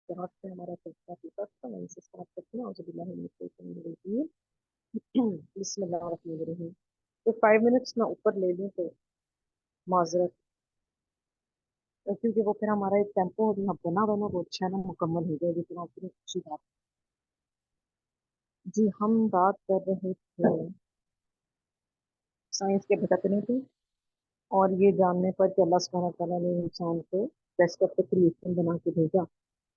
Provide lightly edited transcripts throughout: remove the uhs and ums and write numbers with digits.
जहाँ से हमारा सिलसिला टूटा था वहीं से स्टार्ट करते हैं। बिस्मिल्लाहिर्रहमानिर्रहीम। तो 5 मिनट्स मैं ऊपर ले लूँ तो माजरत, क्योंकि वो फिर हमारा एक टेम्पो अभी हम बना बना वो अच्छा ना मुकम्मल हो जाए, लेकिन आपकी अच्छी बात। जी हम बात कर रहे थे साइंस के भटकने की, और ये जानने पर कि अल्लाह सुब्हानहू व तआला ने इंसान को बेस्ट ऑफ द क्रिएशन बना के भेजा।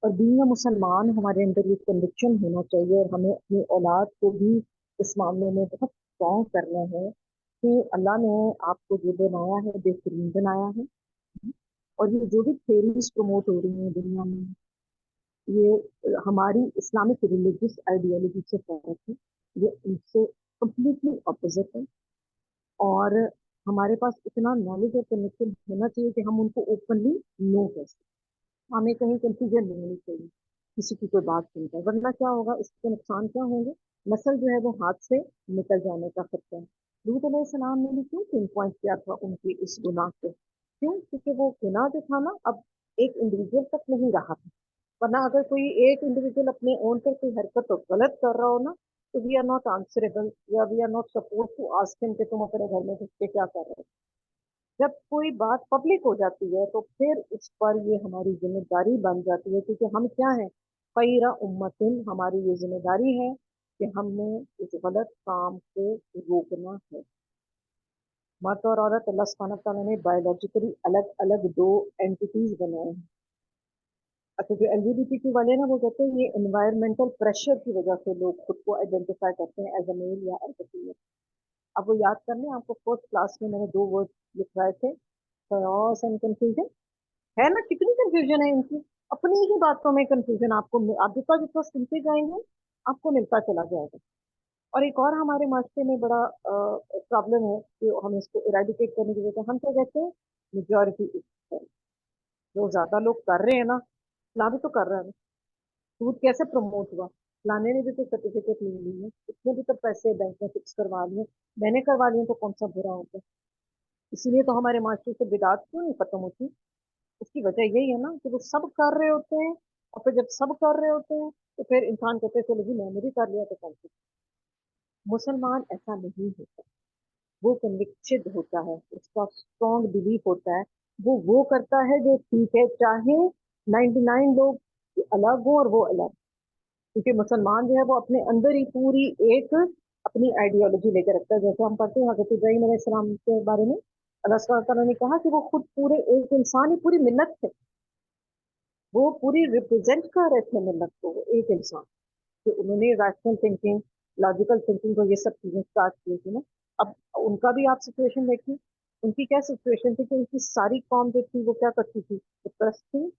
और बीइंग अ मुसलमान हमारे अंदर ये कन्विक्शन होना चाहिए, और हमें अपनी औलाद को भी इस मामले में बहुत स्ट्रॉन्ग करना है कि अल्लाह ने आपको जो बनाया है बेहतरीन बनाया है। और ये जो भी थेरीज प्रमोट हो रही हैं दुनिया में, ये हमारी इस्लामिक रिलीजियस आइडियोलॉजी से फर्क है, ये उनसे कम्प्लीटली अपोजिट है। और हमारे पास इतना नॉलेज और कनेक्शन होना चाहिए कि हम उनको ओपनली नो कर सकें। हमें कहीं कंफ्यूजन नहीं होनी चाहिए किसी की कोई बात सुनकर, वरना क्या होगा, इसके नुकसान क्या होंगे। नस्ल जो है वो हाथ से निकल जाने का खतरा है। लूत अलैहिस्सलाम ने भी क्यों पिन पॉइंट किया था उनकी इस गुनाह को? क्यों? क्योंकि वो गुनाह जो था ना, अब एक इंडिविजुअल तक नहीं रहा था। वरना अगर कोई एक इंडिविजुअल अपने ओन पर कोई हरकत तो गलत कर रहा हो ना, तो वी आर नॉट आंसरेबल, या we are not suppose to ask him कि तुम अपने घर में घुस के क्या कर रहे हो। जब कोई बात पब्लिक हो जाती है तो फिर उस पर ये हमारी जिम्मेदारी बन जाती है, क्योंकि हम क्या हैं, खैरा उम्मतिन, हमारी ये जिम्मेदारी है कि हमने इस गलत काम को रोकना है। मर्द और औरत अल्लाह सुब्हानहू व तआला ने बायोलॉजिकली अलग अलग दो एंटिटीज बनाए हैं। अच्छा, जो एलजीबीटीक्यू वाले ना, वो कहते हैं ये एनवायरमेंटल प्रेशर की वजह से लोग खुद को आइडेंटिफाई करते हैं एज अ मेल या एज अ फीमेल। अब वो याद कर लें, आपको फोर्थ क्लास में मैंने दो वर्ड लिखवाए थे, chaos एंड कंफ्यूजन। है ना, कितनी कंफ्यूजन है इनकी, अपनी ही बातों में कंफ्यूजन। आपको आप जितना जितना सुनते जाएंगे आपको मिलता चला जाएगा। और एक और हमारे माशरे में बड़ा प्रॉब्लम है कि हम इसको इरेडिकेट करने की वजह, हम क्या कहते हैं, मेजोरिटी। जो ज्यादा लोग कर रहे हैं ना, ना भी तो कर रहे हैं। सूद कैसे प्रमोट हुआ? फलाने ने भी तो सर्टिफिकेट ले ली है, उसने भी तो पैसे बैंक में फिक्स करवा लिए, मैंने करवा लिए, तो कौन सा बुरा होता है? इसीलिए तो हमारे मास्टर से बिदात क्यों नहीं खत्म होती? उसकी वजह यही है ना कि वो सब कर रहे होते हैं, और फिर जब सब कर रहे होते हैं तो फिर इंसान कहते हैं चलो जी मैंने भी कर लिया तो कौन सा। मुसलमान ऐसा नहीं होता, वो कन्विक्टेड होता है, उसका स्ट्रॉन्ग बिलीफ होता है। वो करता है जो ठीक है, चाहे 99 लोग अलग हो और वो अलग। क्योंकि मुसलमान जो है वो अपने अंदर ही पूरी एक अपनी आइडियोलॉजी लेकर रखता है। जैसे हम पढ़ते हैं हज़रत इब्राहीम अलैहिस्सलाम के बारे में, अल्लाह सुब्हानहू व तआला ने कहा कि वो खुद पूरे एक इंसान ही, पूरी मिल्लत थे, वो पूरी रिप्रेजेंट कर रहे थे मिल्लत को, वो एक इंसान। कि उन्होंने रैशनल थिंकिंग, लॉजिकल थिंकिंग को, ये सब चीजें स्टार्ट की थी ना। अब उनका भी आप सिचुएशन देखिए, उनकी क्या सिचुएशन थी कि उनकी सारी कौम जो थी वो क्या करती थी, डिप्रेस थी।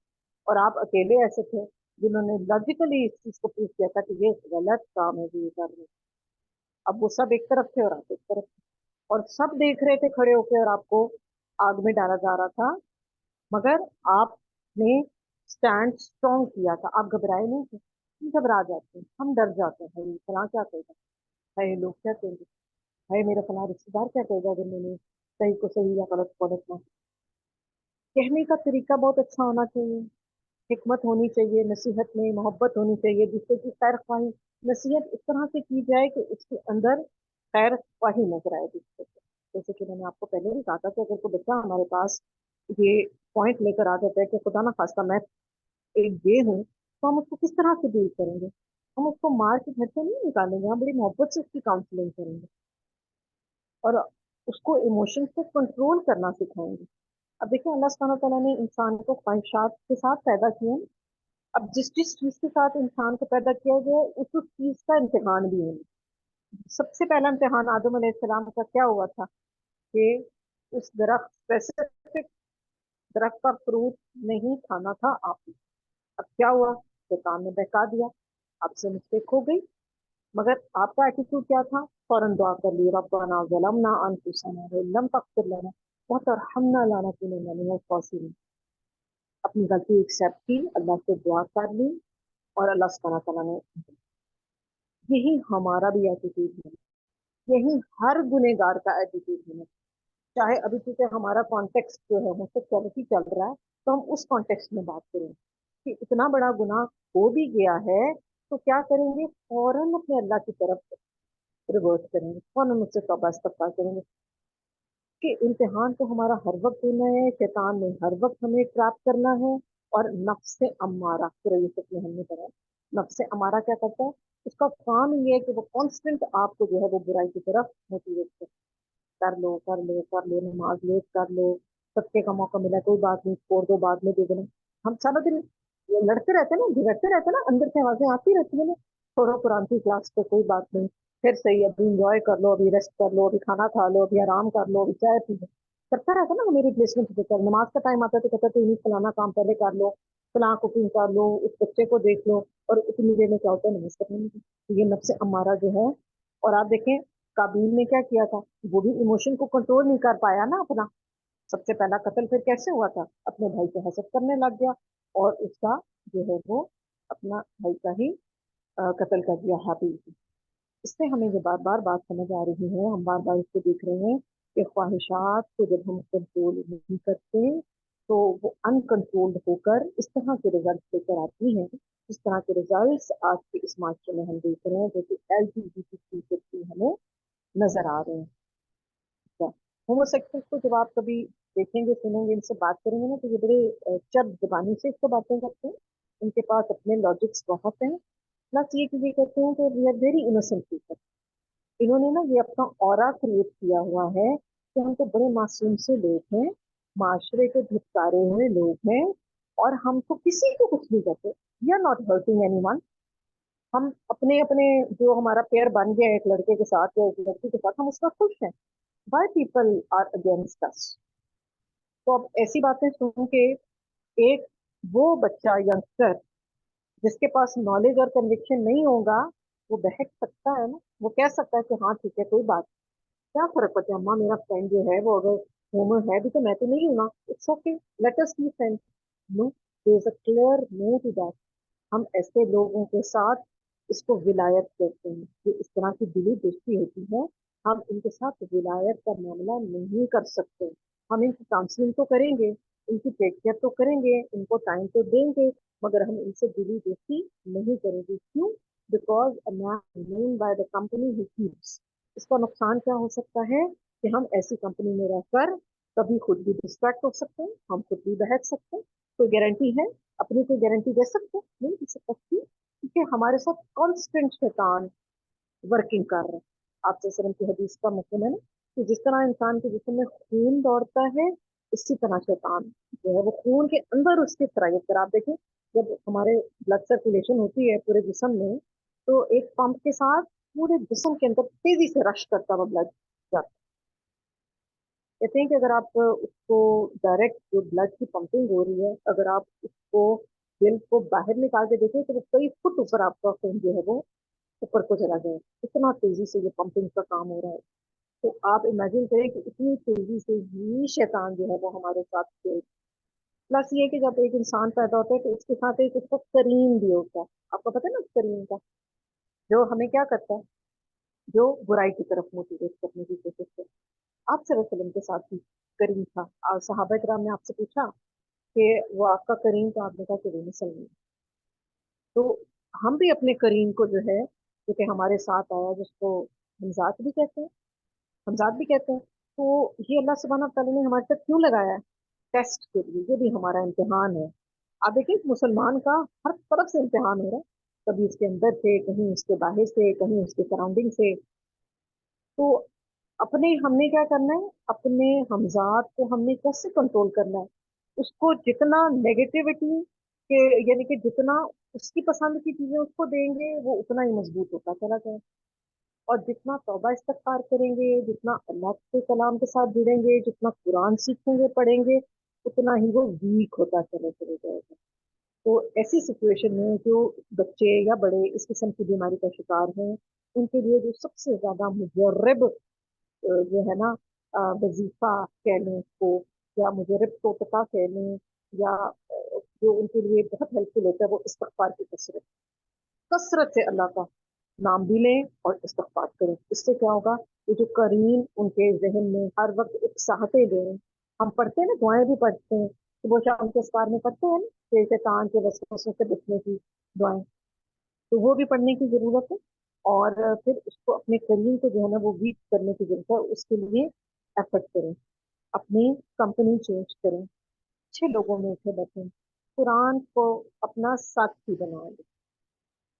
और आप अकेले ऐसे थे जिन्होंने लॉजिकली इस चीज को प्रूव किया था कि ये गलत काम है जो ये कर रहे हैं। अब वो सब एक तरफ थे और आप एक तरफ थे, और सब देख रहे थे खड़े होकर, और आपको आग में डाला जा रहा था। मगर आपने स्टैंड स्ट्रॉन्ग किया था, आप घबराए नहीं थे। हम घबरा जाते हैं, हम डर जाते हैं, भाई फलां क्या कहेगा, भाई लोग क्या कहेंगे, भाई मेरा फलां रिश्तेदार क्या कहेगा अगर मैंने सही को सही या गलत को गलत ना। कहने का तरीका बहुत अच्छा होना चाहिए, हिकमत होनी चाहिए, नसीहत में मोहब्बत होनी चाहिए, जिससे कि खैर ख्वाही, नसीहत इस तरह से की जाए कि उसके अंदर खैर ख्वाही नजर आए दूसरे को। जैसे कि मैंने आपको पहले भी कहा था कि अगर कोई बच्चा हमारे पास ये पॉइंट लेकर आ जाता है कि खुदा ना खास्ता मैं एक गे हूँ, तो हम उसको किस तरह से डील करेंगे? हम उसको मार के घर से नहीं निकालेंगे, हम बड़ी मोहब्बत से उसकी काउंसलिंग करेंगे, और उसको इमोशंस को कंट्रोल करना सिखाएंगे। अब देखिए, अल्लाह सुब्हानहू व तआला ने इंसान को ख्वाहिशात के साथ पैदा किया। अब जिस जिस चीज के साथ इंसान को पैदा किया गया, उस चीज का इम्तिहान भी है। सबसे पहला इम्तिहान आदम अलैहिस्सलाम का क्या हुआ था कि उस दरख्त, स्पेसिफिक दरख्त का फ्रूट नहीं खाना था आपने। अब क्या हुआ, शैतान ने बहका दिया, आपसे मिस्टेक हो गई। मगर आपका एटीट्यूड क्या था? फौरन दुआ कर ली, रब्बना ज़लमना अनफुसना व लम तग़फिर लना व तरहमना लनकुनन्ना मिनल ख़ासिरीन। अपनी गलती एक्सेप्ट की, अल्लाह से दुआ कर ली, और अल्लाह सुब्हानहू व तआला ने, यही हमारा भी एटीट्यूड है, यही हर गुनेगार का एटीट्यूड है। चाहे अभी, क्योंकि हमारा कॉन्टेक्स्ट जो है होमोसेक्सुअलिटी चल रहा है, तो हम उस कॉन्टेक्स्ट में बात करें। कि इतना बड़ा गुनाह हो भी गया है तो क्या करेंगे, फौरन अपने अल्लाह की तरफ रिवर्ट करेंगे, फौरन मुझसे तौबा इस्तगफार करेंगे। कि इम्तिहान तो हमारा हर वक्त होना है, शैतान ने हर वक्त हमें ट्रैप करना है। और नफ्स अम्मारा, सूरह यूसुफ में हमने पढ़ा, नफ्स अम्मारा क्या करता है, उसका काम ये है कि वो कांस्टेंट आपको जो है वो बुराई की तरफ मोटिवेट कर लो कर लो कर लो, नमाज लेट कर लो, सत्य का मौका मिला कोई बात नहीं, छोड़ दो, बाद में दे देना। हम सारा दिन ये लड़ते रहते हैं ना, झगड़ते रहते हैं ना, अंदर से आवाजें आती रहती है ना, छोड़ो कुरान की क्लास पे कोई बात नहीं, फिर सही, अभी इंजॉय कर लो, अभी रेस्ट कर लो, अभी खाना खा लो, अभी आराम कर लो, अभी चाय पी लो। करता रहता है ना मेरी रिप्लेसमेंट पे, नमाज का टाइम आता है तो कहता है नहीं फलाना काम पहले कर लो, फलां कुकिंग कर लो, उस बच्चे को देख लो, और उतनी देर में क्या होता है, नमाज करने में। तो ये नफ्स अम्मारा जो है। और आप देखें काबील ने क्या किया था, वो भी इमोशन को कंट्रोल नहीं कर पाया ना अपना, सबसे पहला कत्ल फिर कैसे हुआ था, अपने भाई पे हसद करने लग गया, और उसका जो है वो अपना भाई का ही कत्ल कर दिया हाबिल की। इससे हमें ये बार बार बात समझ आ रही है, हम बार बार इसको देख रहे हैं कि ख्वाहिशात को जब हम कंट्रोल नहीं करते तो वो अनकंट्रोल्ड होकर इस तरह के रिजल्ट लेकर आती हैं, इस तरह के रिजल्ट्स आज के इस माशरे में हम देख रहे हैं, जो कि LGBT हमें नजर आ रहे हैं। होमोसेक्सुअल्स को जब आप कभी देखेंगे सुनेंगे इनसे बात करेंगे ना, तो ये बड़े चब जबानी से इसको बातें करते हैं, उनके पास अपने लॉजिक्स बहुत हैं। प्लस ये कि ये कहते हैं कि we are very innocent people. इन्होंने ना ये अपना ऑरा क्रिएट किया हुआ है कि हम तो बड़े मासूम से लोग हैं, माशरे के धुतकारे हुए लोग हैं, और हम तो किसी को कुछ नहीं कहते, we are not hurting anyone. हम अपने अपने जो हमारा पेयर बन गया है एक लड़के के साथ या एक लड़की के साथ, हम उसका खुश हैं। Why people are against us? तो अब ऐसी बातें सुन के एक वो बच्चा यंगस्टर जिसके पास नॉलेज और कन्विक्शन नहीं होगा, वो बहक सकता है ना, वो कह सकता है कि हाँ ठीक है कोई बात, क्या फर्क पड़ता है, अम्मा मेरा फ्रेंड जो है वो अगर होमो है भी तो मैं तो नहीं हूं ना, it's okay, let us be friend. No, there is a clear no to that. हम ऐसे लोगों के साथ इसको विलायत कहते हैं, जो इस तरह की दिली दोस्ती होती है, हम इनके साथ विलायत का मामला नहीं कर सकते। हम इनकी काउंसलिंग तो करेंगे, इनकी टेक केयर तो करेंगे, इनको टाइम तो देंगे, मगर हम इनसे दिली दोस्ती नहीं करेंगे। क्यों? Because a man known by the company he keeps. इसका नुकसान क्या हो सकता है कि हम ऐसी कंपनी में रहकर कभी खुद भी डिस्ट्रैक्ट हो सकते हैं, हम खुद भी बहक सकते हैं। कोई गारंटी है? अपनी कोई गारंटी दे सकते हैं? नहीं दे सकती, क्योंकि हमारे साथ कांस्टेंट शैतान वर्किंग कर रहे हैं। आप वसल्लम की हदीस का मतलब है ना कि जिस तरह इंसान के जिस्म में खून दौड़ता है, इसी तरह शैतान जो है वो खून के अंदर उसके सरायत कर। आप देखें जब हमारे ब्लड सर्कुलेशन होती है पूरे जिस्म में, तो एक पंप के साथ पूरे जिस्म के अंदर तेजी से रश करता हुआ ब्लड जाता है। कहते हैं कि अगर आप उसको डायरेक्ट जो ब्लड की पंपिंग हो रही है, अगर आप उसको दिल को बाहर निकाल के देखें तो वो कई फुट ऊपर आपका खून जो है वो ऊपर को चला जाए, इतना तेजी से ये पंपिंग का काम हो रहा है। तो आप इमेजिन करें कि इतनी तेजी से ही शैतान जो है वो हमारे साथ खेल। प्लस ये कि जब एक इंसान पैदा होता है तो उसके साथ एक उसका करीन भी होता है। आपको पता है ना करीन का, जो हमें क्या करता है, जो बुराई की तरफ मोटिवेट करने की कोशिश करता है। आप वसल्लम के साथ भी करीन था, और सहाबा किराम ने आपसे पूछा कि वो आपका करीन, तो आपने कहा कि वो मुसलमान। तो हम भी अपने करीन को जो है, जो कि हमारे साथ आया, जिसको हमजात भी कहते हैं, हमजात भी कहते हैं, तो ये अल्लाह सुब्हानहू व तआला ने हमारे साथ क्यों लगाया है? टेस्ट के लिए, ये भी हमारा इम्तिहान है। आप देखिए मुसलमान का हर तरफ से इम्तिहान हो रहा है, कभी उसके अंदर से, कहीं उसके बाहर से, कहीं उसके सराउंडिंग से। तो अपने हमने क्या करना है, अपने हमजात को हमने कैसे कंट्रोल करना है, उसको जितना नेगेटिविटी के, यानी कि जितना उसकी पसंद की चीजें उसको देंगे वो उतना ही मजबूत होता चला जाए। और जितना तौबा इस्तगफार करेंगे, जितना अल्लाह के कलाम के साथ जुड़ेंगे, जितना कुरान सीखेंगे पढ़ेंगे, उतना ही वो वीक होता चले चले जाएगा। तो ऐसी सिचुएशन में जो बच्चे या बड़े इस किस्म की बीमारी का शिकार हैं, उनके लिए जो सबसे ज्यादा मुजर्रब जो है ना वजीफा कह लें उसको, या मुजरब तोतका कह लें, या जो उनके लिए बहुत हेल्पफुल होता है, वो इस्तगफार की कसरत, कसरत से अल्लाह का नाम भी लें और इस्तगफार करें। इससे क्या होगा, ये जो करीम उनके जहन में हर वक्त उकसाहते दे रहे हैं, हम पढ़ते हैं ना दुआएं भी पढ़ते हैं सुबह शाम के अस्कार में पढ़ते हैं ना, कि शैतान के वसवसों से बचने की दुआएं, तो वो भी पढ़ने की जरूरत है। और फिर उसको अपने करियर को जो है ना वो वीक करने की जरूरत है, उसके लिए एफर्ट करें, अपनी कंपनी चेंज करें, अच्छे लोगों में उठे बैठे, कुरान को अपना साथी बना लें।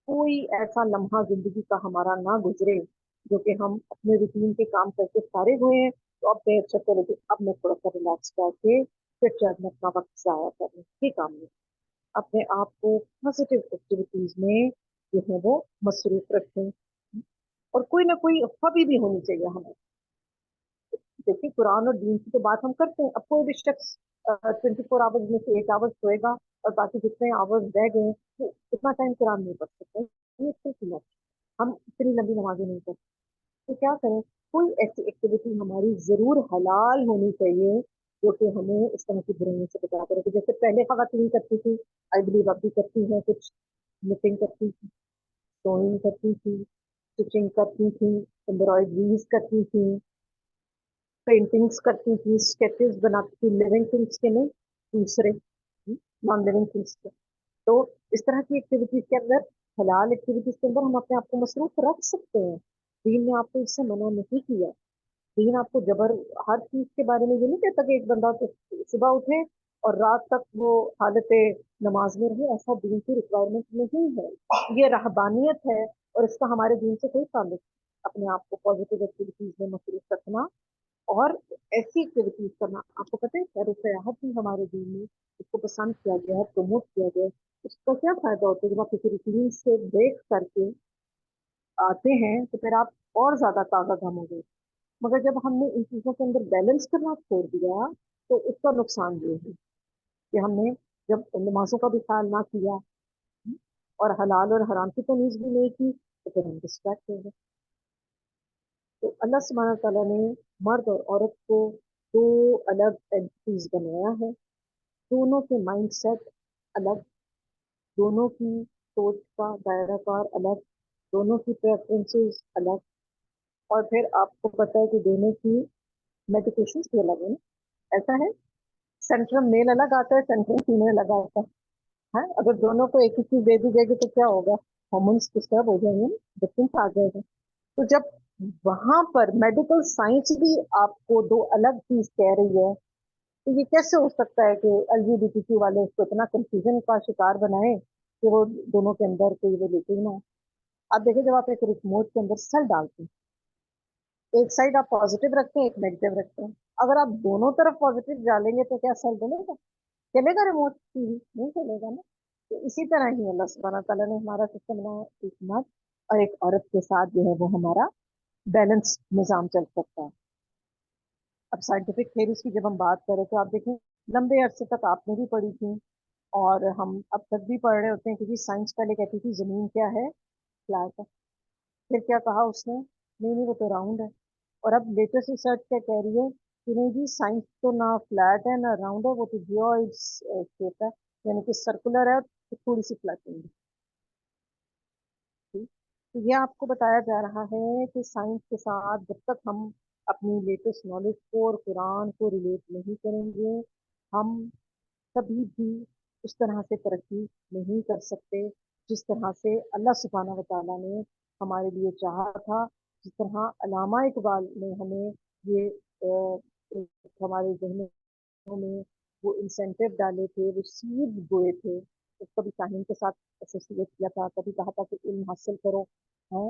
कोई ऐसा लम्हा जिंदगी का हमारा ना गुजरे जो कि हम अपने रूटीन के काम करके सारे हुए हैं, तो अब मैं अच्छा चलो जी, अब मैं थोड़ा सा रिलैक्स करके फिर शायद मैं अपना वक्त जाया करूँ ये काम में, अपने आप को पॉजिटिव एक्टिविटीज में जो है वो मसरूफ रखें। और कोई ना कोई हॉबी भी होनी चाहिए हमें। देखिए कुरान और दीन की तो बात हम करते हैं, अब कोई भी शख्स 24 आवर्स में से 8 आवर्स सोएगा और बाकी जितने आवर्स रह गए तो उतना टाइम कुरान नहीं पढ़ सकते, ये सिर्फ हम इतनी लंबी नमाजें नहीं पढ़ते, तो क्या करें, कोई ऐसी एक्टिविटी हमारी जरूर हलाल होनी चाहिए जो कि हमें इस तरह की बुराइयों से बचा करे। जैसे पहले खवातीन करती थी, आई बिलीव अब भी करती हैं, कुछ निटिंग करती थी, सोइंग करती थी, स्टिचिंग करती थी, एम्ब्रॉयडरीज करती थी, पेंटिंग्स करती थी, स्केचेस बनाती थी, लिविंग थिंग्स के नहीं, दूसरे नॉन लिविंग थिंग्स के। तो इस तरह की एक्टिविटीज के अंदर, हलाल एक्टिविटीज के अंदर हम अपने आप को मसरूफ रख सकते हैं। दीन ने आपको इससे मना नहीं किया। दीन आपको जबर हर चीज के बारे में ये नहीं कहता कि एक बंदा तो सुबह उठे और रात तक वो हालत नमाज में रहे, ऐसा दीन की रिक्वायरमेंट नहीं है। ये रहबानियत है और इसका हमारे दीन से कोई ताल्लुक नहीं। अपने आप को पॉजिटिव एक्टिविटीज में मसरूफ रखना और ऐसी एक्टिविटीज करना। आपको पता है सैर सयाहत भी हमारे दीन में इसको पसंद किया गया है, प्रमोट किया गया है। उसका क्या फायदा होता है, जब आप किसी रूटीन से ब्रेक करके आते हैं तो फिर आप और ज्यादा ताजा दम हो गए। मगर जब हमने इन चीजों के अंदर बैलेंस करना छोड़ दिया तो उसका नुकसान ये है कि हमने जब नमाजों का भी ख्याल ना किया और हलाल और हराम की तमीज भी नहीं की तो फिर हम डिस्ट्रैक्ट हो गए। तो अल्लाह सुब्हानहू तआला ने मर्द और औरत को दो अलग एंटिटीज बनाया है, दोनों के माइंड सेट अलग, दोनों की सोच का दायरा कार अलग, दोनों की प्रेफरेंसेस अलग। और फिर आपको पता है कि दोनों की मेडिकेशन भी अलग है ना, ऐसा है। सेंट्रम मेल अलग आता है, सेंट्रम फीमेल अलग आता है। अगर दोनों को एक ही चीज दे दी जाएगी तो क्या होगा, हार्मोन्स डिस्टर्ब हो जाएंगे ना, डिफरेंस आ जाएगा। तो जब वहां पर मेडिकल साइंस भी आपको दो अलग चीज कह रही है, तो ये कैसे हो सकता है कि एलजीबीटीक्यू वाले उसको इतना कंफ्यूजन का शिकार बनाए कि वो दोनों के अंदर कोई वो लेते ही ना हो। आप देखिए जब आप एक रिमोट के अंदर सेल डालते हैं, एक साइड आप पॉजिटिव रखते हैं, एक नेगेटिव रखते हैं, अगर आप दोनों तरफ पॉजिटिव डालेंगे तो क्या सेल बनेगा, चलेगा रिमोट टीवी नहीं चलेगा ना। तो इसी तरह ही अल्लाह सुब्हानहू तआला ने हमारा सिस्टम बनाया, एक मर्द और एक औरत के साथ जो है वो हमारा बैलेंस निजाम चल सकता है। अब साइंटिफिक थेरीज की जब हम बात करें तो आप देखें, लंबे अरसे तक आपने भी पढ़ी थी और हम अब तक भी पढ़ रहे होते हैं, क्योंकि साइंस पहले कहती थी जमीन क्या है, फ्लैट है। फिर क्या कहा उसने, नहीं नहीं वो तो राउंड है। और अब लेटेस्ट रिसर्च क्या कह रही है कि नहीं जी, साइंस तो ना फ्लैट है ना राउंड है, वो तो जियोइड शेप है, यानी कि सर्कुलर है, तो थोड़ी सी फ्लैटिंग है। ठीक? तो ये आपको बताया जा रहा है कि साइंस के साथ जब तक हम अपनी लेटेस्ट नॉलेज को और कुरान को रिलेट नहीं करेंगे, हम कभी भी उस तरह से तरक्की नहीं कर सकते जिस तरह से अल्लाह सुब्हानहू व तआला ने हमारे लिए चाहा था। जिस तरह अल्लामा इकबाल ने हमें ये एक हमारे जहनों में वो इंसेंटिव डाले थे, वो सीड बोए थे, तो कभी तालीम के साथ एसोसिएट किया था, कभी कहा था कि इल्म हासिल करो है।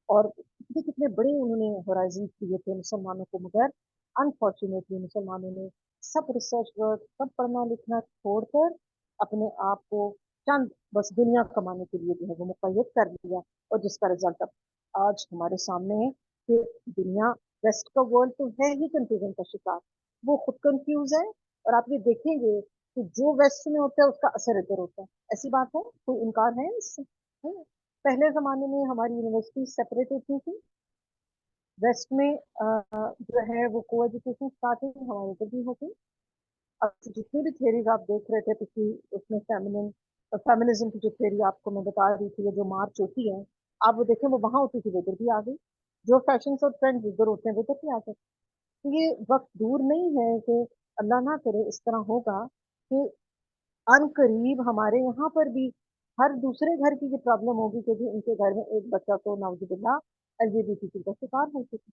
और कितने कितने बड़े उन्होंने होराइजन दिए थे मुसलमानों को, मगर अनफॉर्चुनेटली मुसलमानों ने सब रिसर्च वर्क, सब पढ़ना लिखना छोड़कर अपने आप को चंद बस दुनिया कमाने के लिए जो है वो मुक़य्यद कर लिया। और जिसका रिजल्ट अब आज हमारे सामने है कि दुनिया, वेस्ट का वर्ल्ड तो है ही कंफ्यूजन का शिकार, वो खुद कंफ्यूज है। और आप ये देखेंगे कि जो वेस्ट में होता है उसका असर इधर होता है। ऐसी बात है, कोई इनकार है इससे, है? पहले जमाने में हमारी यूनिवर्सिटी सेपरेट होती थी, वेस्ट में जो है वो को एजुकेशन स्टार्ट हुई, हमारे इधर भी होती। अब जितनी भी थेरीज आप देख रहे थे पिछली, उसमें फेमिनिन फेमिनिज्म की जो थेरी आपको मैं बता रही थी, ये जो मार्च होती है, आप वो देखें वो वहां होती थी, वो इधर भी आ गई। जो फैशन और ट्रेंड इधर होते हैं वो इधर भी आ गए। तो ये वक्त दूर नहीं है कि अल्लाह ना करे इस तरह होगा कि अनकरीब हमारे यहाँ पर भी हर दूसरे घर की ये प्रॉब्लम होगी कि जी उनके घर में एक बच्चा तो नाउजुबिल्ला एलजीबीटी का शिकार हो चुका।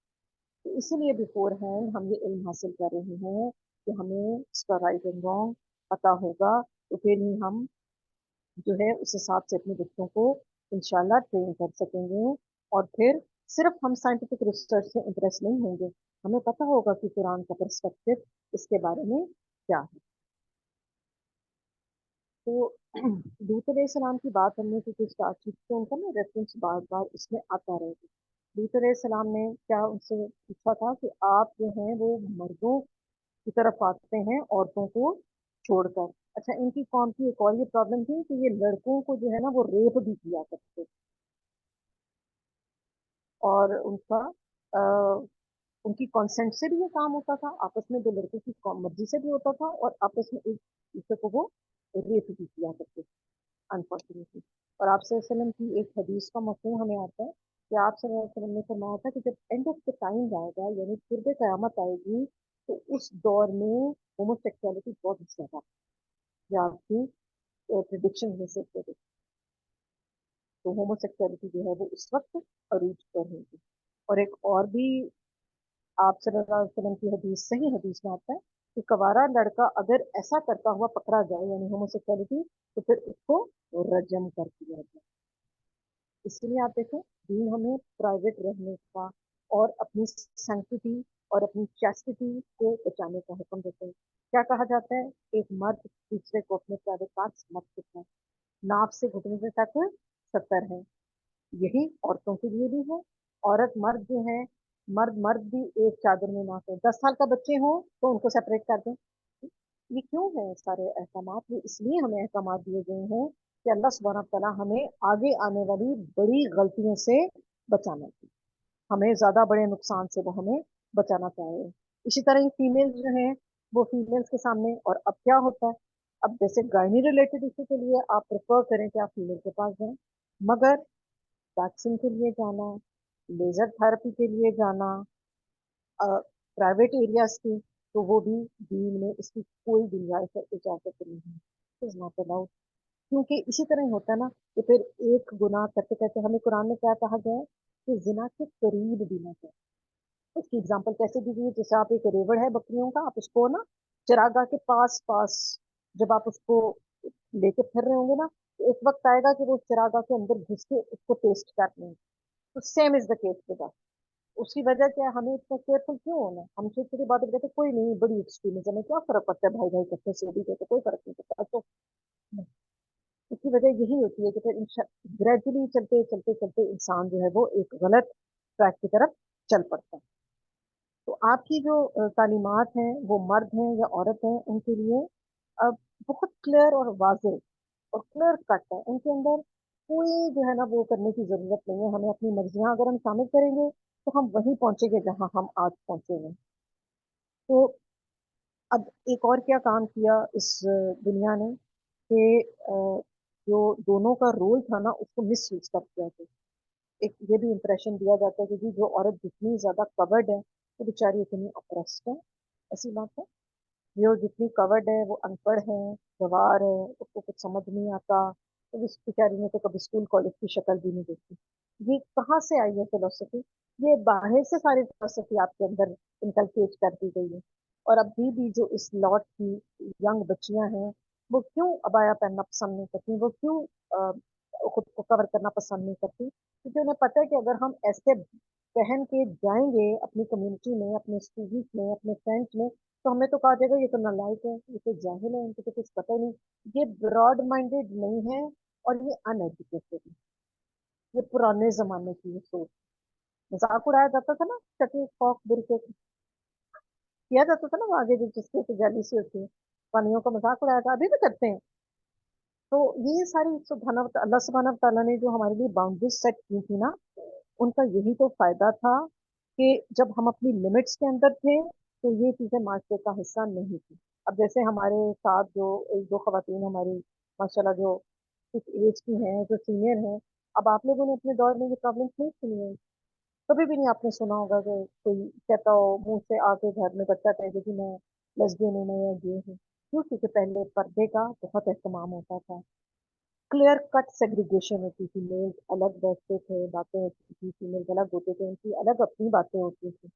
तो इसीलिए बिफोर हैंड हम ये इल्म हासिल कर रहे हैं कि हमें इसका राइट एंड रॉन्ग पता होगा, तो फिर ही हम जो है उस हिसाब से अपने बच्चों को इंशाल्लाह ट्रेन कर सकेंगे। और फिर सिर्फ हम साइंटिफिक रिसर्च से इंप्रेस नहीं होंगे, हमें पता होगा कि कुरान का पर्सपेक्टिव इसके बारे में क्या है। तो लूत अलैहिस्सलाम की बात हमने क्योंकि स्टार्ट की तो उनका ना रेफरेंस बार बार इसमें आता रहेगा। लूत अलैहिस्सलाम ने क्या उनसे पूछा था कि आप जो हैं वो मर्दों की तरफ आते हैं औरतों को छोड़कर। अच्छा, इनकी कौम की एक और ये प्रॉब्लम थी कि ये लड़कों को जो है ना वो रेप भी किया करते थे। और अ, उनकी कॉन्सेंट से भी ये काम होता था, आपस में दो लड़कों की मर्जी से भी होता था, और आपस में एक दूसरे को वो रेप भी किया करते थे अनफॉर्चुनेटली। और आप सल्लल्लाहु अलैहि वसल्लम की एक हदीस का मफ़हूम हमें आता है कि आप सल्लल्लाहु अलैहि वसल्लम ने फरमाया था कि जब एंड ऑफ द टाइम आएगा यानी पूर्व क़यामत आएगी, तो उस दौर में होमोसेक्सुअलिटी बहुत ज्यादा, या आपकी प्रिडिक्शन में से predict, तो होमोसेक्सुअलिटी जो है वो उस वक्त अरूज पर होगी। और एक और भी आप सल्लल्लाहु अलैहि वसल्लम की हदीस, सही हदीस में आता है कि कवारा लड़का अगर ऐसा करता हुआ पकड़ा जाए यानी होमोसेक्सुअलिटी, तो फिर उसको रजम कर दिया जाए। इसलिए आप देखें, दीन हमें प्राइवेट रहने का और अपनी सैंक्टिटी और अपनी चैस्टिटी को बचाने का हुक्म देते हैं। क्या कहा जाता है, एक मर्द दूसरे को अपने प्राइवेट पार्ट्स मत दिखाए, नाप से घुटने तक 70 है। यही औरतों के लिए भी है। औरत मर्द जो है, मर्द मर्द भी एक चादर में नाते हैं। 10 साल का बच्चे हो तो उनको सेपरेट कर दें। ये क्यों है सारे अहकामात, ये इसलिए हमें अहकामात दिए गए हैं कि अल्लाह सुब्हानहू व तआला हमें आगे आने वाली बड़ी गलतियों से बचाना चाहिए, हमें ज्यादा बड़े नुकसान से वो हमें बचाना चाहिए। इसी तरह ही फीमेल जो है वो फीमेल्स के सामने, और अब क्या होता है, अब जैसे गायनी रिलेटेड इशू के लिए आप प्रेफर करें कि आप फीमेल के पास जाएं, मगर वैक्सीन के लिए जाना, लेजर थेरेपी के लिए जाना, प्राइवेट एरियाज की, तो वो भी दीन में इसकी कोई गुंजाइश और इजाजत नहीं है, इज नॉट अलाउड। क्योंकि इसी तरह ही होता है ना कि फिर एक गुनाह करते करते हमें कुरान में क्या कहा गया है कि जिना के करीब भी ना जाए। उसकी एग्जाम्पल कैसे दी गई है, जैसे आप एक रेवड़ है बकरियों का, आप उसको ना चरागाह के पास पास जब आप उसको लेके फिर रहे होंगे ना, तो एक वक्त आएगा कि वो चरागाह के अंदर घुस के उसको टेस्ट कर लेंगे। तो same is the case with us. उसकी वजह क्या है, हमें इतना केयरफुल क्यों होना है, हम छोटी छोटी बातें कहते हैं, कोई नहीं, बड़ी एक्सट्रीमिज्म है, क्या फर्क पड़ता है, भाई भाई करते से भी कहते कोई फर्क नहीं पड़ता। तो इसकी वजह यही होती है कि फिर ग्रेजुअली चलते चलते चलते इंसान जो है वो एक गलत ट्रैक की तरफ चल पड़ता है। तो आपकी जो तालीमात हैं वो मर्द हैं या औरत हैं उनके लिए अब बहुत क्लियर और वाज़ेह और क्लियर कट है, उनके अंदर कोई जो है ना वो करने की जरूरत नहीं है। हमें अपनी मर्जियां अगर हम शामिल करेंगे तो हम वहीं पहुंचेंगे जहां हम आज पहुंचे हैं। तो अब एक और क्या काम किया इस दुनिया ने कि जो दोनों का रोल था ना उसको मिस यूज कर दिया गया। एक ये भी इंप्रेशन दिया जाता है कि जी जो औरत जितनी ज्यादा कवर्ड है वो बेचारी उतनी अप्रेस्ड है। ऐसी बात है, जो जितनी कवर्ड है वो अनपढ़ है, गंवार है, उसको कुछ समझ नहीं आता, तो इस बेचारी ने तो कभी स्कूल कॉलेज की शक्ल भी नहीं देखी। ये कहाँ से आई है फिलोसफी, ये बाहर से सारी फिलोसफी आपके अंदर इनकलकेट कर दी गई है। और अभी भी जो इस लॉट की यंग बच्चियां हैं वो क्यों अबाया पहनना पसंद नहीं करती, वो क्यों खुद को कवर करना पसंद नहीं करती, क्योंकि उन्हें पता है कि अगर हम ऐसे पहन के जाएंगे अपनी कम्युनिटी में, अपने स्टूडेंट्स में, अपने फ्रेंड्स में, तो हमें तो कहा जाएगा ये तो नालायक है, ये तो जाहिल है, इनको तो कुछ पता ही नहीं। ये ब्रॉड माइंडेड नहीं है और ये अनएजुकेटेड है, ये पुराने जमाने की ये सोच। मजाक उड़ाया जाता था ना चटे खौफ बुरके किया जाता था ना, वो आगे जो जिसके से जाली सी होती है, पानियों का मजाक उड़ाया था, अभी भी करते हैं। तो ये सारी अल्लाह सुब्हानहू व तआला ने जो हमारे लिए बाउंड्रीज सेट की थी ना, उनका यही तो फायदा था कि जब हम अपनी लिमिट्स के अंदर थे तो ये चीजें माशरे का हिस्सा नहीं थी। अब जैसे हमारे साथ जो एक दो खवातीन हमारी माशाल्लाह जो कुछ एज की हैं, जो सीनियर हैं, अब आप लोगों ने अपने दौर में ये प्रॉब्लम नहीं सुनी है। कभी भी नहीं आपने सुना होगा कि कोई कहता हो मुंह से आके घर में बच्चा कहे कि मैं लेस्बियन हूँ, मैं या गे हूँ। क्यों? क्योंकि पहले पर्दे का बहुत एहतमाम होता था, क्लियर कट सेग्रीगेशन होती थी, मेल अलग बैठते थे, बातें होती थी, फीमेल अलग होते थे, उनकी अलग अपनी बातें होती थी।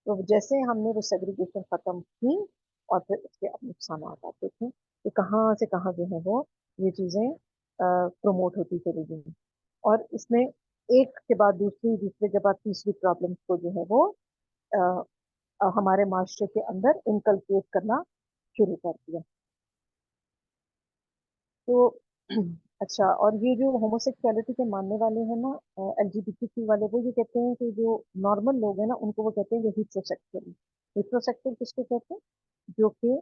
तो जैसे हमने वो सेग्रीगेशन खत्म की और फिर उसके अब नुकसान आते थे, तो कहाँ से कहाँ जो है वो ये चीजें प्रमोट होती चली गई। और इसने एक के बाद दूसरी, दूसरे के बाद तीसरी प्रॉब्लम्स को जो है वो अ, हमारे माशरे के अंदर इनकलकेट करना शुरू कर दिया। तो अच्छा, और ये जो होमोसेक्सुअलिटी के मानने वाले हैं ना, एलजीबीटी वाले, वो ये कहते हैं कि जो नॉर्मल लोग हैं ना, उनको वो कहते हैं ये हिट्रोसेक्सुअल। हिट्रोसेक्सुअल किसको कहते हैं? जो कि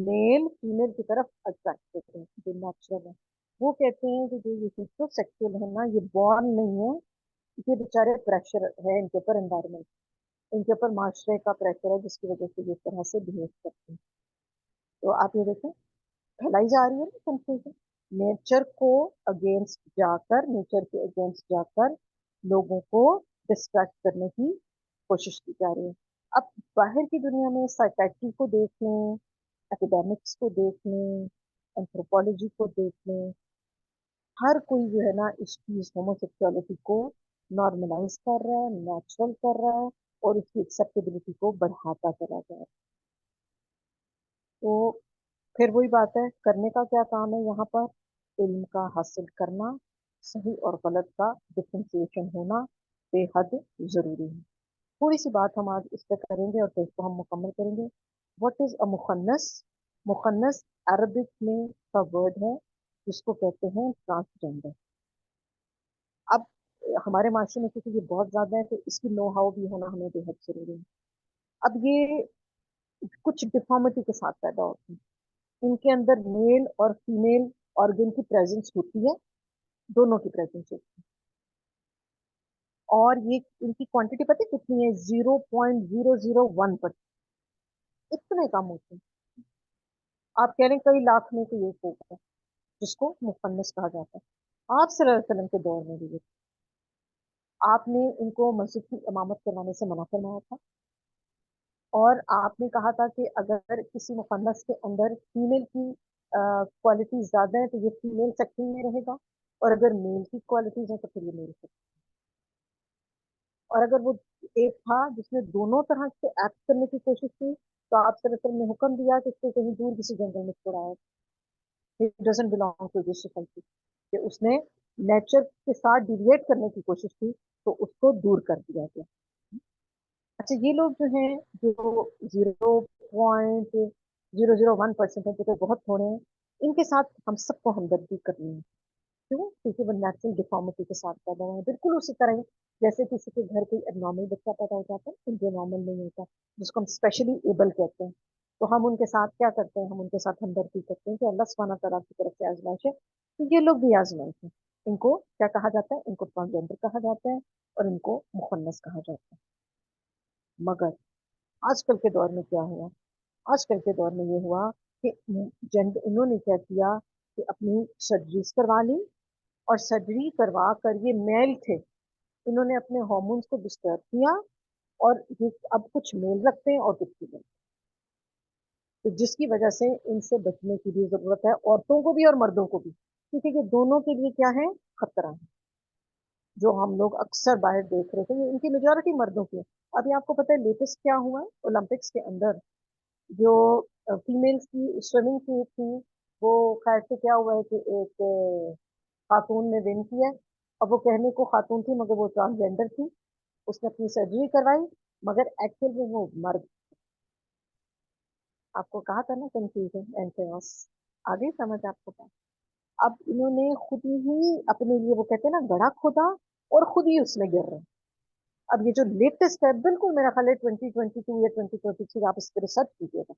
मेल फीमेल की तरफ अट्रैक्टेड है, जो नेचुरल है। वो कहते हैं कि जो ये हिट्रोसेक्सुअल है ना, ये बॉर्न नहीं है, ये बेचारे प्रेशर है इनके ऊपर, एनवायरमेंट, इनके ऊपर माशरे का प्रेशर है, जिसकी वजह से ये इस तरह से बिहेव करते हैं। तो आप ये देखें, फैलाई जा रही है ना कंफ्यूजन, नेचर को अगेंस्ट जाकर, नेचर के अगेंस्ट जाकर लोगों को डिस्ट्रैक्ट करने की कोशिश की जा रही है। अब बाहर की दुनिया में साइकेट्री को देख लें, एपिडेमिक्स को देख लें, एंथ्रोपोलॉजी को देख लें, हर कोई जो है ना इस चीज होमोसेक्सुअलिटी को नॉर्मलाइज कर रहा है, नेचुरल कर रहा है, और उसकी एक्सेप्टेबिलिटी को बढ़ाता चला जा रहा है। तो फिर वही बात है, करने का क्या काम है यहाँ पर? इल्म का हासिल करना, सही और गलत का डिफ्रेंसिएशन होना बेहद जरूरी है। थोड़ी सी बात हम आज इस पर करेंगे और फिर इसको हम मुकम्मल करेंगे। व्हाट इज अ मुखन्नस? मुखन्नस अरबिक में का वर्ड है, जिसको कहते हैं ट्रांसजेंडर। अब हमारे माशरे में क्योंकि ये बहुत ज्यादा है, तो इसकी नो हाउ भी होना हमें बेहद जरूरी है। अब ये कुछ डिफॉर्मिटी के साथ पैदा होती है, इनके अंदर मेल और फीमेल ऑर्गन की प्रेजेंस होती है, दोनों की प्रेजेंस होती है। और ये इनकी क्वांटिटी पता है कितनी है? 0.001%, इतने कम होते हैं। आप कह रहे हैं कई लाख में तो ये होगा, जिसको मुफन्नस कहा जाता है। आप सल्लल्लाहु अलैहि वसल्लम के दौर में भी आपने इनको मस्जिद की इमामत करवाने से मना फरमाया था, और आपने कहा था कि अगर किसी मुफन्नस के अंदर फीमेल की क्वालिटी ज्यादा है, तो ये फीमेल सेक्शन में रहेगा, और अगर मेल की क्वालिटीज है तो फिर ये मेल सेक्शन। और अगर वो एक था जिसने दोनों तरह से एक्ट करने की कोशिश की, तो आप सल्लल्लाहु अलैहि वसल्लम ने हुक्म दिया कि इसको कहीं दूर किसी जंगल में छोड़ा है, it doesn't belong to this society, कि उसने नेचर के साथ डिविएट करने की कोशिश की, तो उसको दूर कर दिया गया। अच्छा, ये लोग जो हैं, जो 0.001% है, जो कि बहुत थोड़े हैं, इनके साथ हम सबको हमदर्दी करनी है। क्यों? क्योंकि वो नेचुरल डिफॉर्मिटी के साथ पैदा हुए हैं, बिल्कुल उसी तरह ही जैसे किसी के घर कोई एबनॉर्मल बच्चा पैदा हो जाता है, तो जो नॉर्मल नहीं होता, जिसको हम स्पेशली एबल कहते हैं, तो हम उनके साथ क्या करते हैं? हम उनके साथ हमदर्दी करते हैं कि अल्लाह सुब्हानहू तआला की तरफ से आजमाइश है, तो ये लोग भी आजमाइश है। इनको क्या कहा जाता है? इनको ट्रांसजेंडर कहा जाता है, और इनको मुखन्नस कहा जाता है। मगर आजकल के दौर में क्या हुआ? आजकल के दौर में ये हुआ कि इन्होंने क्या किया कि अपनी सर्जरीज करवा ली, और सर्जरी करवा कर ये मेल थे, इन्होंने अपने हार्मोन्स को डिस्टर्ब किया, और ये अब कुछ मेल रखते हैं और कुछ फीमेल, तो जिसकी वजह से इनसे बचने की भी जरूरत है, औरतों को भी और मर्दों को भी, क्योंकि ये दोनों के लिए क्या है? खतरा है। जो हम लोग अक्सर बाहर देख रहे थे, ये इनकी मेजोरिटी मर्दों की है। अभी आपको पता है लेटेस्ट क्या हुआ है? ओलंपिक्स के अंदर जो फीमेल्स की स्विमिंग की थी, वो खैर से क्या हुआ है कि एक खातून ने विन किया है। अब वो कहने को खातून थी, मगर वो ट्रांसजेंडर थी। उसने अपनी सर्जरी करवाई, मगर एक्चुअल में वो मर्द। आपको कहा था ना, कंफ्यूजन एंड chaos। आ गई समझ आपको बात? अब इन्होंने खुद ही अपने लिए, वो कहते हैं ना, गड्ढा खोदा, और खुद ही उसमें गिर रहे हैं। अब ये जो लेटेस्ट है, बिल्कुल मेरा ख्याल है 2022 या 2023, आप इस पर रिसर्च कीजिएगा,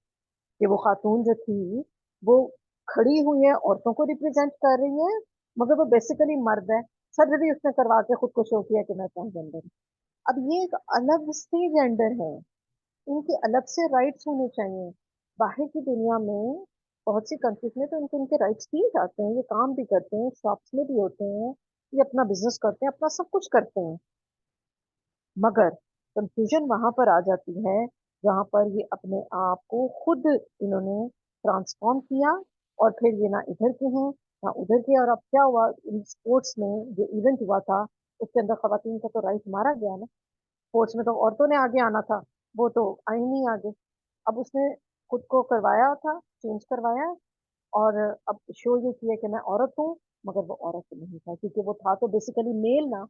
कि वो खातून जो थी, वो खड़ी हुई है, औरतों को रिप्रेजेंट कर रही है, मगर वो बेसिकली मर्द है। सर्जरी उसने करवा के खुद को शो किया कि मैं ट्रांसजेंडर हूँ। अब ये एक अलग से जेंडर है, इनके अलग से राइट्स होने चाहिए। बाहर की दुनिया में बहुत सी कंट्रीज में तो इनको इनके राइट्स दिए जाते हैं, ये काम भी करते हैं, शॉप्स में भी होते हैं, ये अपना बिजनेस करते हैं, अपना सब कुछ करते हैं। मगर कंफ्यूजन वहां पर आ जाती है, जहां पर ये अपने आप को खुद इन्होंने ट्रांसफॉर्म किया, और फिर ये ना इधर के हैं ना उधर के। और अब क्या हुआ, इन स्पोर्ट्स में जो इवेंट हुआ था उसके अंदर खवातीन का तो राइट मारा गया ना। स्पोर्ट्स में तो औरतों ने आगे आना था, वो तो आई नहीं आगे। अब उसने खुद को करवाया था, चेंज करवाया, और अब शो ये किया कि मैं औरत हूँ, मगर वो औरत नहीं था, क्योंकि वो था तो बेसिकली मेल ना।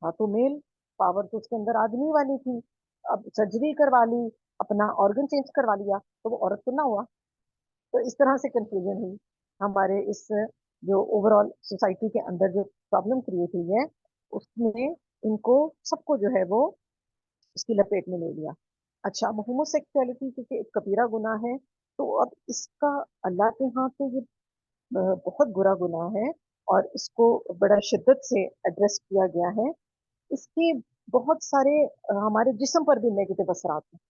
था तो मेल, पावर तो उसके अंदर आदमी वाली थी। अब सर्जरी करवा ली, अपना ऑर्गन चेंज करवा लिया, तो वो औरत तो ना हुआ। तो इस तरह से कंफ्यूजन हुई हमारे इस जो ओवरऑल सोसाइटी के अंदर जो प्रॉब्लम क्रिएट हुई है, उसने इनको सबको जो है वो इसकी लपेट में ले लिया। अच्छा, अब होमोसेक्सुअलिटी क्योंकि एक कबीरा गुनाह है, तो अब इसका अल्लाह के यहाँ तो ये बहुत बुरा गुनाह है, और इसको बड़ा शिद्दत से एड्रेस किया गया है। इसके बहुत सारे हमारे जिस्म पर भी नेगेटिव असरात हैं।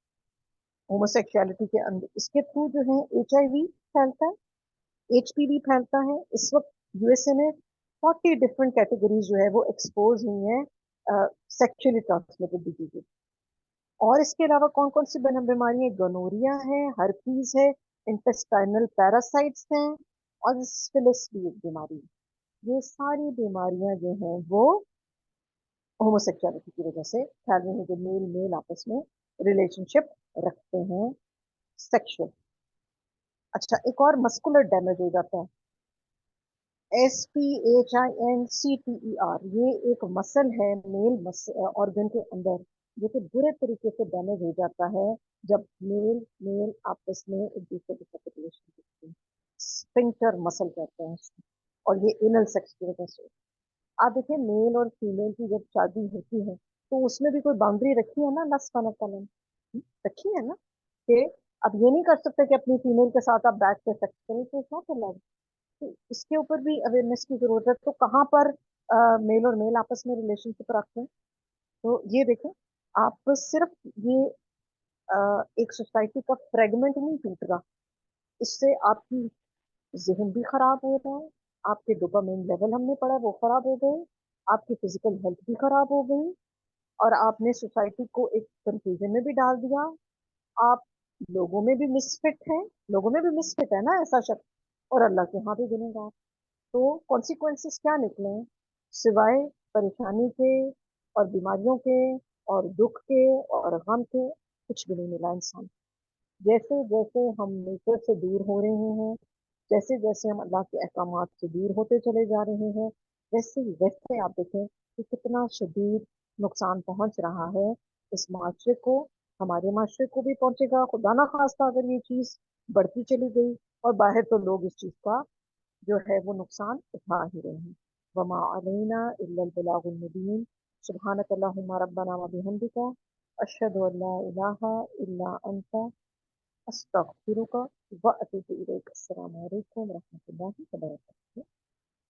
होमोसेक्सुअलिटी के अंदर इसके थ्रू जो है एचआईवी फैलता है, एचपीवी फैलता है। इस वक्त यूएसए में 40 डिफरेंट कैटेगरीज जो है वो एक्सपोज हुई हैं सेक्सुअली ट्रांसमिटेड डिजीजेज। और इसके अलावा कौन कौन सी बीमारियां, गोनोरिया है, हर्पीज है, इंटेस्टाइनल पैरासाइट्स हैं, और सिफिलिस भी एक बीमारी है। ये सारी बीमारियां जो हैं वो होमोसेक्सुअलिटी की वजह से फैल रही हैं, जो मेल मेल आपस में रिलेशनशिप रखते हैं, सेक्सुअल। अच्छा, एक और मस्कुलर डैमेज हो जाता है, SPHINCTER। ये एक मसल है मेल ऑर्गन के अंदर, जो कि बुरे तरीके से डैमेज हो जाता है जब मेल मेल आपस में एक दूसरे के साथ रिलेशन करते हैं। स्फिंक्टर मसल कहते हैं इसको, और ये एनल सेक्स की वजह से। आप देखिए, मेल और फीमेल की जब शादी होती है तो उसमें भी कोई बाउंड्री रखी है ना, नस वाला कलम रखी है ना, कि अब ये नहीं कर सकते कि अपनी फीमेल के साथ आप बैठ के सेक्स करें, तो क्या कर, तो इसके ऊपर भी अवेयरनेस की जरूरत है। तो कहाँ पर मेल और मेल आपस में रिलेशनशिप रखते हैं, तो ये देखें, आप सिर्फ ये एक सोसाइटी का फ्रेगमेंट नहीं टूट रहा, इससे आपकी जहन भी खराब हो रहा है, आपके डोपामिन लेवल हमने पढ़ा वो खराब हो गए, आपकी फिजिकल हेल्थ भी खराब हो गई, और आपने सोसाइटी को एक कंफ्यूजन में भी डाल दिया। आप लोगों में भी मिसफिट है, लोगों में भी मिसफिट है ना ऐसा शब्द, और अल्लाह के यहाँ भी गुनहगार। तो कॉन्सिक्वेंसेस क्या निकले हैं, सिवाय परेशानी के और बीमारियों के और दुख के और गम के, कुछ भी नहीं मिला इंसान। जैसे जैसे हम नेचर से दूर हो रहे हैं, जैसे जैसे हम अल्लाह के अहकामात से दूर होते चले जा रहे हैं, वैसे वैसे आप देखें कि कितना शदीद नुकसान पहुंच रहा है इस माशरे को। हमारे माशरे को भी पहुंचेगा, खुदा ना खास्ता अगर ये चीज बढ़ती चली गई, और बाहर तो लोग इस चीज का जो है वो नुकसान उठा ही रहे हैं। वमा अलैना इल्लल बलागुल मुबीन। सुब्हानक अल्लाहुम्मा रब्बना व बिहम्दिका अशहदु अल्ला इलाहा इल्ला अंता अस्तगफिरुका व अतूबु इलैक। अस्सलामु अलैकुम व रहमतुल्लाहि व बरकातुहू।